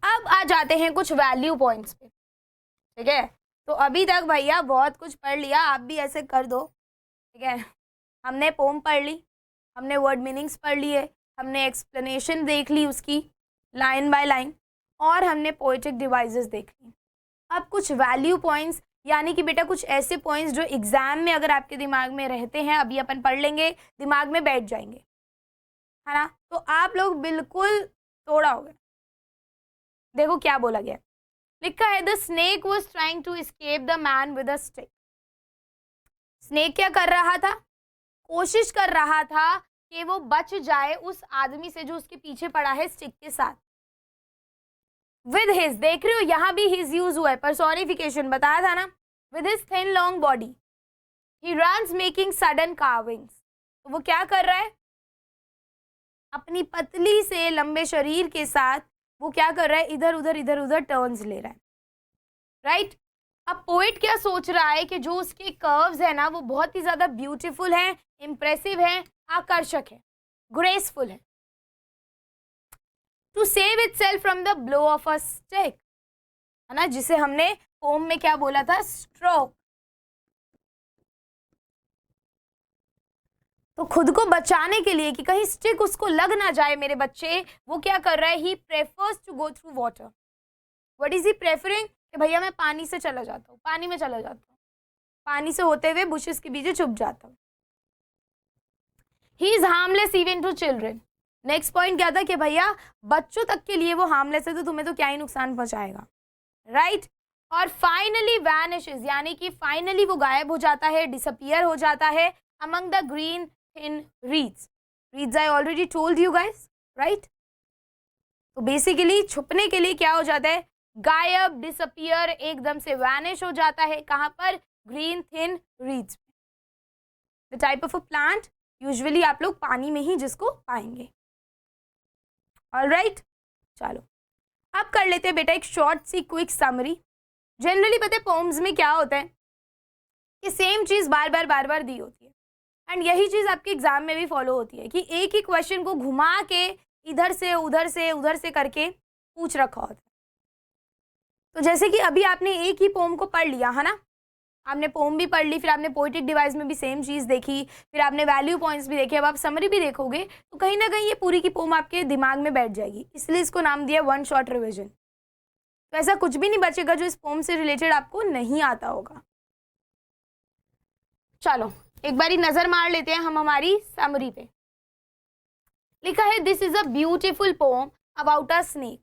अब आ जाते हैं कुछ वैल्यू पॉइंट्स पे, ठीक है। तो अभी तक भैया बहुत कुछ पढ़ लिया, आप भी ऐसे कर दो, ठीक है। हमने पोम पढ़ ली, हमने वर्ड मीनिंग्स पढ़ लिए, हमने एक्सप्लेनेशन देख ली उसकी लाइन बाय लाइन, और हमने पोएटिक डिवाइसेस देख ली। अब कुछ वैल्यू पॉइंट्स, यानी कि बेटा कुछ ऐसे पॉइंट्स जो एग्जाम में अगर आपके दिमाग में रहते हैं, अभी अपन पढ़ लेंगे, दिमाग में बैठ जाएंगे, है ना। तो आप लोग बिल्कुल तोड़ा हो गए। देखो क्या बोला गया, लिखा है the snake was trying to escape the man with a stick. Snake क्या कर रहा था, कोशिश कर रहा था कि वो बच जाए उस आदमी से जो उसके पीछे पड़ा है स्टिक के साथ। विद हिज, देख रहे हो यहां भी हिज यूज हुआ है, पर्सोनिफिकेशन बताया था ना, with his thin long body he runs making sudden carvings. तो वो क्या कर रहा है, अपनी पतली से लंबे शरीर के साथ वो क्या कर रहा है, इधर उधर टर्न्स ले रहा है, राइट। अब पोएट क्या सोच रहा है कि जो उसके कर्व्स है ना वो बहुत ही ज्यादा ब्यूटीफुल है, इंप्रेसिव है, आकर्षक है, ग्रेसफुल है। To save itself from the blow of a stick, है ना, जिसे हमने पोम में क्या बोला था, स्ट्रोक। तो खुद को बचाने के लिए कि कहीं स्टिक उसको लग ना जाए मेरे बच्चे, वो क्या कर रहा है, he prefers to go through water. What is he preferring, कि भैया मैं पानी से चला जाता हूँ, पानी में चला जाता हूँ, पानी से होते हुए बुशेस के पीछे छुप जाता हूँ। He is harmless even to children. Next point क्या था कि भैया बच्चों तक के लिए वो हार्मलेस है, तो तुम्हें तो क्या ही नुकसान पहुंचाएगा, राइट। और फाइनली वैनिशेस, यानी कि फाइनली वो गायब हो जाता है, डिसअपियर हो जाता है among the green thin reads. Reads I already told you guys, right. तो बेसिकली छुपने के लिए क्या हो जाता है, गायब, डिसअपियर, एकदम से वैनिश हो जाता है। कहां पर, green thin reads. The type of a plant usually आप लोग पानी में ही जिसको पाएंगे, ऑलराइट। चलो अब कर लेते हैं बेटा एक शॉर्ट सी क्विक समरी। जनरली पता है पोम्स में क्या होता है कि सेम चीज बार बार दी होती है, एंड यही चीज आपके एग्जाम में भी फॉलो होती है कि एक ही क्वेश्चन को घुमा के इधर से उधर से करके पूछ रखा होता है। तो जैसे कि अभी आपने एक ही पोम को पढ़ लिया, है ना, आपने पोम भी पढ़ ली, फिर आपने पोएटिक डिवाइस में भी सेम चीज देखी, फिर आपने वैल्यू पॉइंट्स भी देखे, अब आप समरी भी देखोगे तो कहीं ना कहीं ये पूरी की पोम आपके दिमाग में बैठ जाएगी, इसलिए इसको नाम दिया वन शॉट रिविजन। तो ऐसा कुछ भी नहीं बचेगा जो इस पोम से रिलेटेड आपको नहीं आता होगा। चलो एक बारी नजर मार लेते हैं हम हमारी समरी पे। लिखा है this is a beautiful poem about a snake.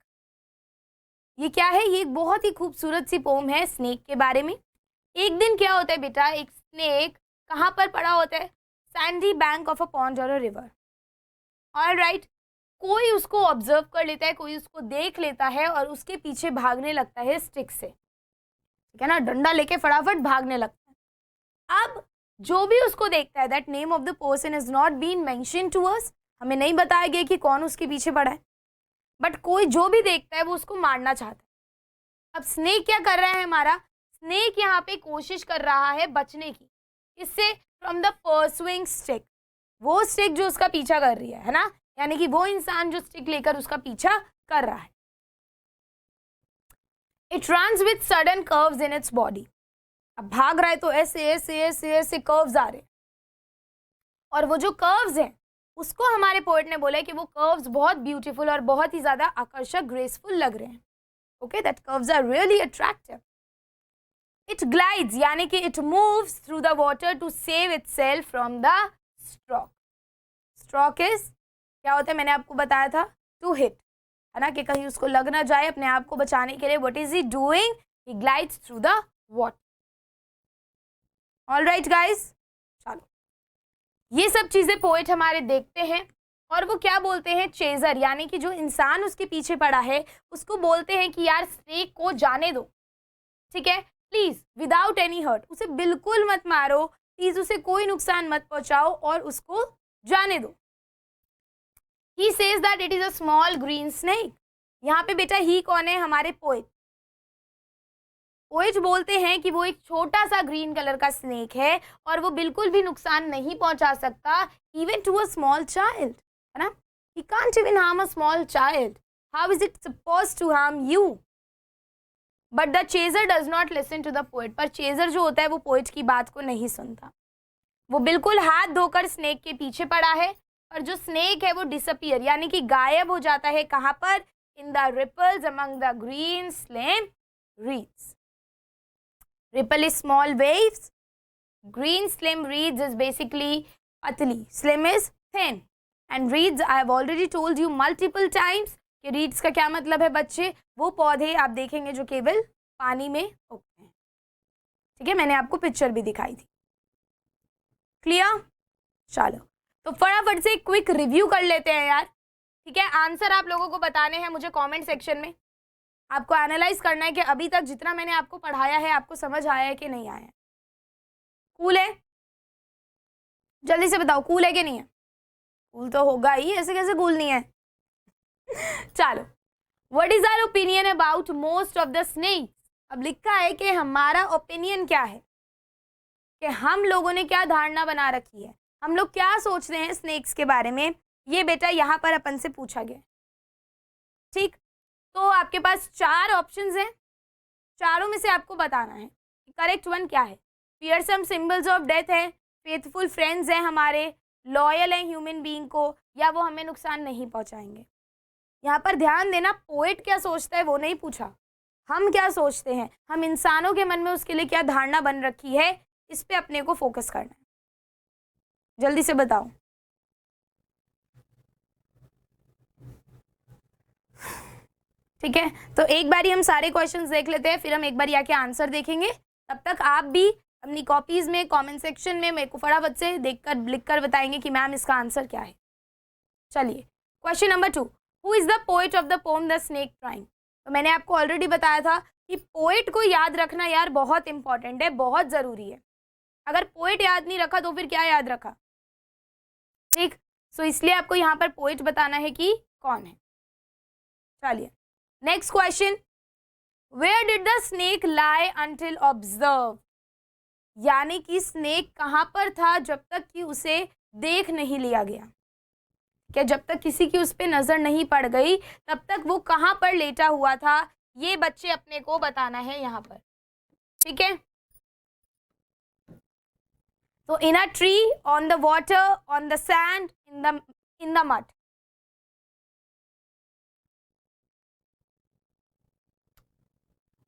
ये क्या है, ये एक बहुत ही खूबसूरत सी पोम है स्नेक के बारे में। एक दिन क्या होता है बेटा, एक स्नेक कहाँ पर पड़ा होता है, Sandy bank of a pond और अ रिवर, ऑलराइट। कोई उसको ऑब्जर्व कर लेता है, कोई उसको देख लेता है और उसके पीछे भागने लगता है स्टिक से, ठीक है ना, डंडा लेके फटाफट भागने लगता है। अब जो भी उसको देखता है, that name of the person is not been mention to us, हमें नहीं बताया गया कि कौन उसके पीछे पड़ा है, बट कोई जो भी देखता है वो उसको मारना चाहता है। अब स्नेक क्या कर रहा है हमारा, स्नेक यहाँ पे कोशिश कर रहा है बचने की, इससे, फ्रॉम द परसुइंग स्टिक, वो स्टिक जो उसका पीछा कर रही है ना, यानी कि वो इंसान जो स्टिक लेकर उसका पीछा कर रहा है। It runs with sudden curves in its body. अब भाग रहा है तो ऐसे ऐसे ऐसे ऐसे कर्व्स आ रहे, और वो जो कर्व्स हैं उसको हमारे पोएट ने बोला है कि वो कर्व्स बहुत ब्यूटीफुल और बहुत ही ज्यादा आकर्षक, ग्रेसफुल लग रहे हैं। Okay, that curves are really attractive. It glides, यानी कि it moves through the water to save itself from the stroke. Stroke is क्या होता है, मैंने आपको बताया था, टू हिट, है ना, कि कहीं उसको लग ना जाए, अपने आप को बचाने के लिए what is he doing, he glides through the water, all right guys, चलो ये सब चीजें पोएट हमारे देखते हैं और वो क्या बोलते हैं, चेजर यानी कि जो इंसान उसके पीछे पड़ा है उसको बोलते हैं कि यार स्नेक को जाने दो, ठीक है, प्लीज विदाउट एनी हर्ट, उसे बिल्कुल मत मारो, प्लीज उसे कोई नुकसान मत पहुंचाओ और उसको जाने दो। He says that it is a small green snake. यहाँ पे बेटा ही कौन है, हमारे पोएट। पोएट बोलते हैं कि वो एक छोटा सा ग्रीन कलर का स्नेक है और वो बिल्कुल भी नुकसान नहीं पहुंचा सकता even to a small child, है ना। He can't even harm a small child, how is it supposed to harm you. But the chaser does not listen to the poet, पर चेजर जो होता है वो पोएट की बात को नहीं सुनता। वो बिल्कुल हाथ धोकर स्नेक के पीछे पड़ा है, पर जो स्नेक है वो डिसअपियर यानी कि गायब हो जाता है। कहाँ पर, in the ripples among the green slim reeds. Ripple is small waves, green slim reeds is basically patli, slim is thin, and reeds I have already told you multiple times कि reeds का क्या मतलब है बच्चे, वो पौधे आप देखेंगे जो केवल पानी में उगते हैं, ठीक है, मैंने आपको पिक्चर भी दिखाई थी। क्लियर, चलो तो फटाफट से क्विक रिव्यू कर लेते हैं यार, ठीक है। आंसर आप लोगों को बताने हैं मुझे कमेंट सेक्शन में, आपको एनालाइज करना है कि अभी तक जितना मैंने आपको पढ़ाया है आपको समझ आया है कि नहीं आया है। कूल है, जल्दी से बताओ कूल है कि नहीं है। कूल तो होगा ही, ऐसे कैसे कूल नहीं है। चलो, what is our opinion about most of the snakes. अब लिखा है कि हमारा ओपिनियन क्या है, कि हम लोगों ने क्या धारणा बना रखी है, हम लोग क्या सोच रहे हैं स्नेक्स के बारे में, ये बेटा यहाँ पर अपन से पूछा गया, ठीक। तो आपके पास 4 ऑप्शंस हैं, चारों में से आपको बताना है करेक्ट वन क्या है। फियरसम सिंबल्स ऑफ डेथ है, फेथफुल फ्रेंड्स हैं हमारे, लॉयल हैं ह्यूमन बीइंग को, या वो हमें नुकसान नहीं पहुंचाएंगे। यहाँ पर ध्यान देना, पोएट क्या सोचता है वो नहीं पूछा, हम क्या सोचते हैं, हम इंसानों के मन में उसके लिए क्या धारणा बन रखी है, इस पे अपने को फोकस करना है। जल्दी से बताओ। ठीक है, तो एक बारी हम सारे क्वेश्चंस देख लेते हैं, फिर हम एक बार आके आंसर देखेंगे। तब तक आप भी अपनी कॉपीज में कमेंट सेक्शन में मेरे को फटाफट से देखकर लिख कर बताएंगे कि मैम इसका आंसर क्या है। चलिए, question number 2, who is the poet of the poem the snake trying. तो मैंने आपको ऑलरेडी बताया था कि पोएट को याद रखना यार बहुत इंपॉर्टेंट है, बहुत जरूरी है। अगर पोएट याद नहीं रखा तो फिर क्या याद रखा, ठीक। सो इसलिए आपको यहाँ पर पोएट बताना है कि कौन है। चलिए next question, where did the snake lie until observe. यानी कि स्नेक कहां पर था जब तक कि उसे देख नहीं लिया गया, क्या जब तक किसी की उस पर नजर नहीं पड़ गई तब तक वो कहां पर लेटा हुआ था, ये बच्चे अपने को बताना है यहाँ पर, ठीक है। तो in a tree, on the water, on the sand, in the mud.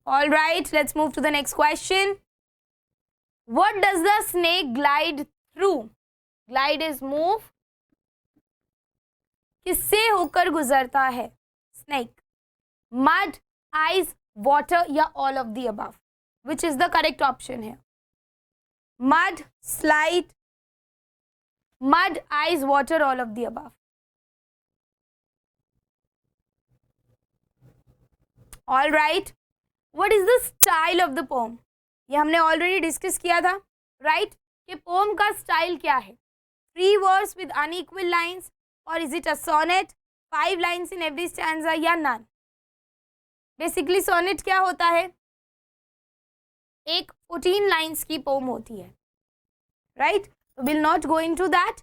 All right, let's move to the next question. What does the snake glide through? Glide is move. किससे होकर गुजरता है snake? Mud, ice, water या all of the above? Which is the correct option here? Mud, slide, mud, ice, water, all of the above. All right. What is the style of the poem? ये हमने already discuss किया था, right, कि pome का style क्या है। 3 words with unequal lines, और is it a sonnet, 5 lines in every stanza, या नन। बेसिकली सोनेट क्या होता है, एक 14 लाइंस की पोम होती है, राइट। तो will not go into that.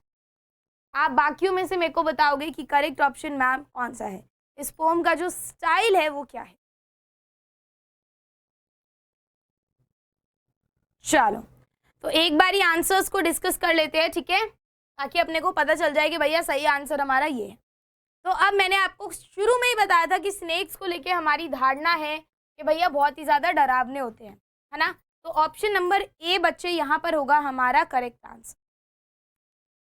आप बाकियों में से मेरे को बताओगे कि करेक्ट ऑप्शन मैम कौन सा है, इस पोम का जो स्टाइल है वो क्या है। चलो तो एक बार ही आंसर्स को डिस्कस कर लेते हैं, ठीक है, ताकि अपने को पता चल जाए कि भैया सही आंसर हमारा ये है। तो अब मैंने आपको शुरू में ही बताया था कि स्नेक्स को लेके हमारी धारणा है कि भैया बहुत ही ज़्यादा डरावने होते हैं, है ना। तो ऑप्शन नंबर ए बच्चे यहाँ पर होगा हमारा करेक्ट आंसर।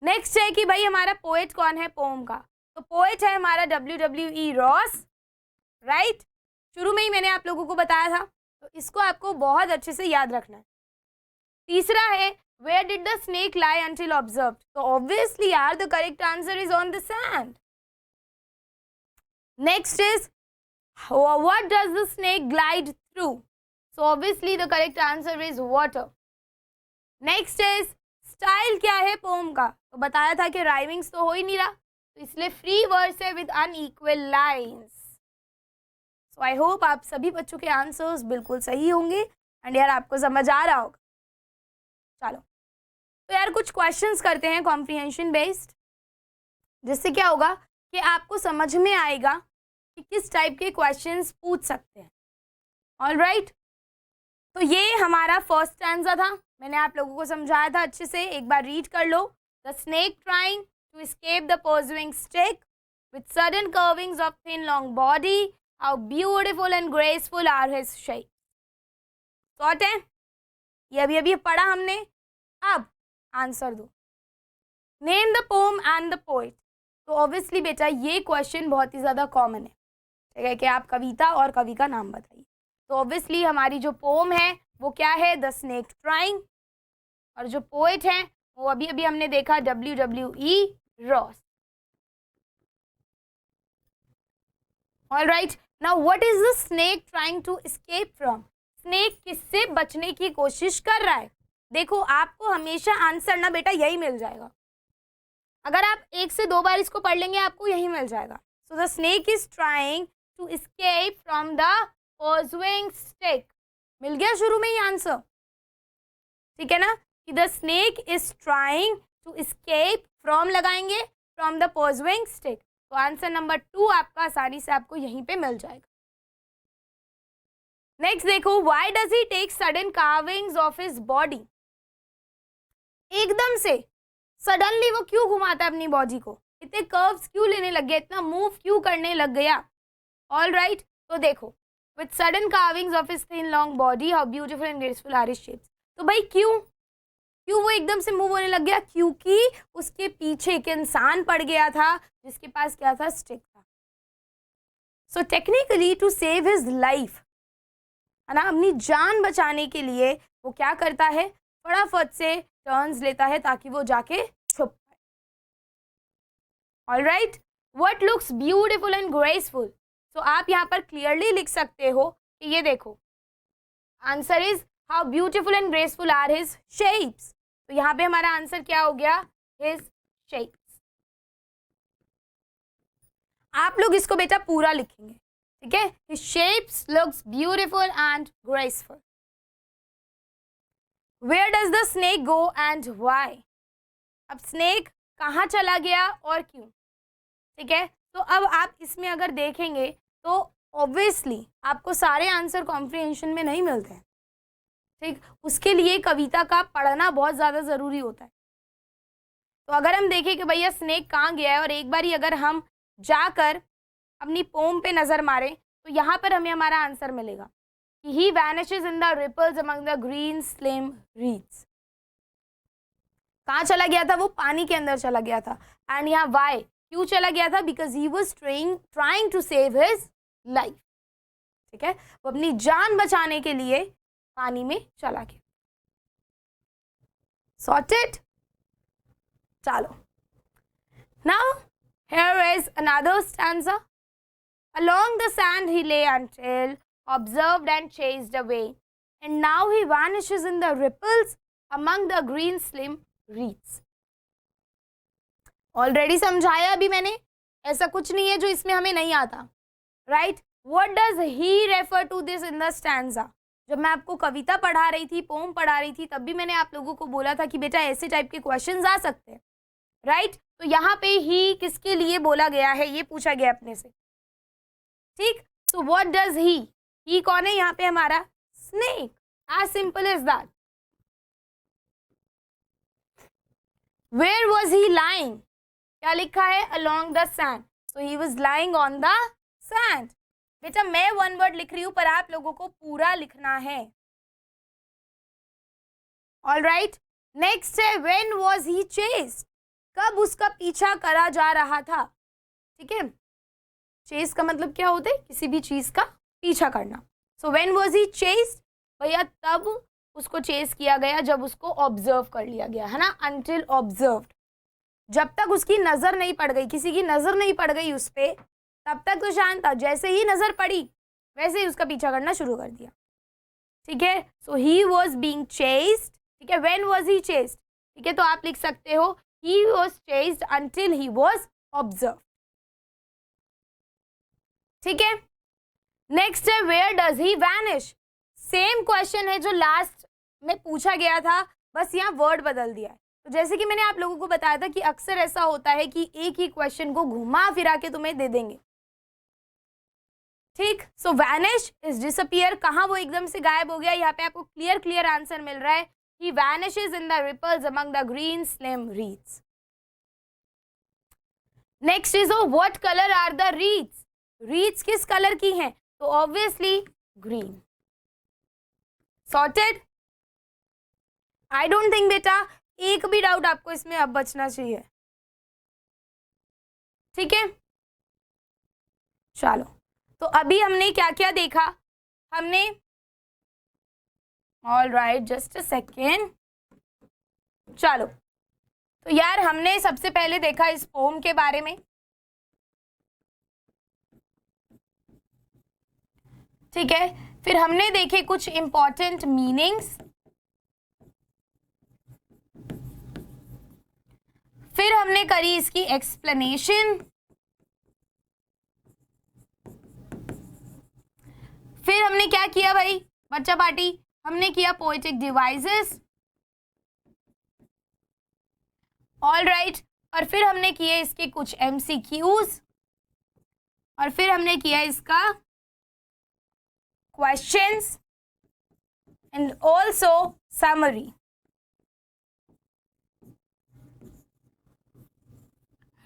नेक्स्ट है कि भाई हमारा पोएट कौन है पोम का, तो पोएट है हमारा WWE रॉस, राइट। शुरू में ही मैंने आप लोगों को बताया था, तो इसको आपको बहुत अच्छे से याद रखना है। तीसरा है where did the snake lie until observed? So obviously यार the correct answer is on the sand. Next is what does the snake glide through? So obviously the correct answer is water. Next is style क्या है pome का? तो बताया था कि rhymings तो हो ही नहीं रहा, तो इसलिए फ्री वर्स है with unequal lines. So I hope आप सभी बच्चों के आंसर्स बिल्कुल सही होंगे एंड यार आपको समझ आ रहा होगा. चलो तो यार कुछ क्वेश्चंस करते हैं कॉम्प्रिहेंशन बेस्ड, जिससे क्या होगा कि आपको समझ में आएगा कि किस टाइप के क्वेश्चंस पूछ सकते हैं. ऑलराइट, तो ये हमारा फर्स्ट स्टैंजा था. मैंने आप लोगों को समझाया था अच्छे से, एक बार रीड कर लो. The snake trying to escape the pursuing stick with sudden curvings of thin long body, how beautiful and graceful are his shape. Short है ये, अभी पढ़ा हमने. अब आंसर दो. Name the poem and the poet. तो ऑब्वियसली बेटा ये क्वेश्चन बहुत ही ज़्यादा कॉमन है, ठीक है, कि आप कविता और कवि का नाम बताइए. तो ऑब्वियसली हमारी जो पोम है वो क्या है, द स्नेक ट्राइंग, और जो पोइट है वो अभी हमने देखा W.E. Ross. Alright, now what is the snake trying to escape from. Snake किससे बचने की कोशिश कर रहा है. देखो आपको हमेशा आंसर ना बेटा यही मिल जाएगा, अगर आप 1 से 2 बार इसको पढ़ लेंगे आपको यही मिल जाएगा. So the snake is trying to escape from the pursuing stick. मिल गया शुरू में ही आंसर, ठीक है ना, कि the snake is trying to escape from लगाएंगे फ्रॉम द पर्सुइंग स्टिक. तो आंसर नंबर 2 आपका आसानी से आपको यहीं पे मिल जाएगा. नेक्स्ट देखो, why does he take sudden carvings of his body. एकदम से सडनली वो क्यों घुमाता है अपनी बॉडी को, इतने कर्व्स क्यों लेने लग गया, इतना मूव क्यों करने लग गया. ऑलराइट, तो देखो, with sudden carvings of his thin long body, how beautiful and graceful are his shapes. तो भाई क्यों वो एकदम से मूव होने लग गया, क्योंकि उसके पीछे एक इंसान पड़ गया था जिसके पास क्या था, स्टिक था. So technically to save his life, है ना, अपनी जान बचाने के लिए वो क्या करता है, फटाफट से टर्न्स लेता है ताकि वो जाके छुप पाए. Alright, what looks beautiful and graceful. तो आप यहाँ पर क्लियरली लिख सकते हो कि ये देखो, answer is how beautiful and graceful are his shapes. तो यहाँ पे हमारा आंसर क्या हो गया, हिज शेप्स. आप लोग इसको बेटा पूरा लिखेंगे, ठीक है. His shapes looks beautiful and graceful. Where does the snake go and why? अब स्नेक कहाँ चला गया और क्यों, ठीक है. तो अब आप इसमें अगर देखेंगे तो ऑब्वियसली आपको सारे आंसर कॉम्प्रिहेंशन में नहीं मिलते हैं, ठीक. उसके लिए कविता का पढ़ना बहुत ज़्यादा ज़रूरी होता है. तो अगर हम देखें कि भैया स्नेक कहाँ गया है और एक बार ही अगर हम जाकर अपनी पोम पे नज़र मारें तो यहाँ पर हमें हमारा आंसर मिलेगा. He vanishes in the ripples among the green slim reeds. कहाँ चला गया था, वो पानी के अंदर चला गया था. एंड यहाँ why, क्यों चला गया था, because he was trying to save his life, ठीक है. वो अपनी जान बचाने के लिए पानी में चला गया. Sorted? चलो. Now here is another stanza. Along the sand he lay until observed and chased away, and now he vanishes in the ripples among the green slim reeds. Already समझाया अभी मैंने, ऐसा कुछ नहीं है जो इसमें हमें नहीं आता. Right, what does he refer to this in the stanza. जब मैं आपको कविता पढ़ा रही थी, पोम पढ़ा रही थी, तब भी मैंने आप लोगों को बोला था कि बेटा ऐसे टाइप के क्वेश्चंस आ सकते हैं. राइट, तो यहाँ पे ही किसके लिए बोला गया है ये पूछा गया अपने से, ठीक. तो व्हाट डज ही कौन है यहाँ पे, हमारा snake. As simple as that. Where was he lying, क्या लिखा है, along the sand. So he was lying on the sand. बेटा मैं 1 वर्ड लिख रही हूं पर आप लोगों को पूरा लिखना है. ऑलराइट, नेक्स्ट है व्हेन वॉज ही चेस्ड, कब उसका पीछा करा जा रहा था, ठीक है. चेस का मतलब क्या होता है, किसी भी चीज का पीछा करना. So when was he chased, भैया तब उसको चेस किया गया जब उसको ऑब्जर्व कर लिया गया, है ना, अनटिल ऑब्जर्व्ड। जब तक उसकी नजर नहीं पड़ गई, किसी की नजर नहीं पड़ गई उस पे, तब तक तो शांत था। जैसे ही नजर पड़ी वैसे ही उसका पीछा करना शुरू कर दिया। ठीक है, सो ही वॉज बींग चेस्ड। ठीक है, व्हेन वॉज ही चेस्ड? ठीक है, तो आप लिख सकते हो he was chased until he was observe. ठीक है, नेक्स्ट है where does he vanish. Same question है जो लास्ट में पूछा गया था, बस यहाँ वर्ड बदल दिया है। तो जैसे कि मैंने आप लोगों को बताया था कि अक्सर ऐसा होता है कि एक ही क्वेश्चन को घुमा फिरा के तुम्हें दे देंगे। ठीक, सो वैनिश इज डिसअपियर, कहाँ वो एकदम से गायब हो गया। यहाँ पे आपको क्लियर आंसर मिल रहा है, he vanishes in the ripples among the green slim reeds. Next is what colour are the reeds. Reeds किस कलर की हैं? तो obviously green. Sorted? I don't think बेटा एक भी डाउट आपको इसमें अब बचना चाहिए। ठीक है, चलो, तो अभी हमने क्या क्या देखा? हमने, all right, just a second, चलो, तो यार हमने सबसे पहले देखा इस पोम के बारे में। ठीक है, फिर हमने देखे कुछ इंपॉर्टेंट मीनिंग्स, फिर हमने करी इसकी एक्सप्लेनेशन, फिर हमने क्या किया भाई बच्चा पार्टी? हमने किया पोएटिक डिवाइसेस, ऑल राइट, और फिर हमने किए इसके कुछ MCQs, और फिर हमने किया इसका questions and also summary.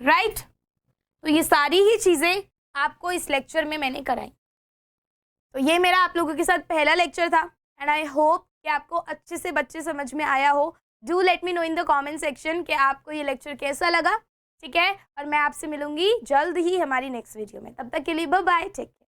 Right, तो ये सारी ही चीजें आपको इस लेक्चर में मैंने कराई। तो ये मेरा आप लोगों के साथ पहला लेक्चर था एंड आई होप कि आपको अच्छे से बच्चे समझ में आया हो। Do let me know in the comment section कि आपको ये लेक्चर कैसा लगा। ठीक है, और मैं आपसे मिलूंगी जल्द ही हमारी नेक्स्ट वीडियो में। तब तक के लिए बाय बाय, टेक केयर।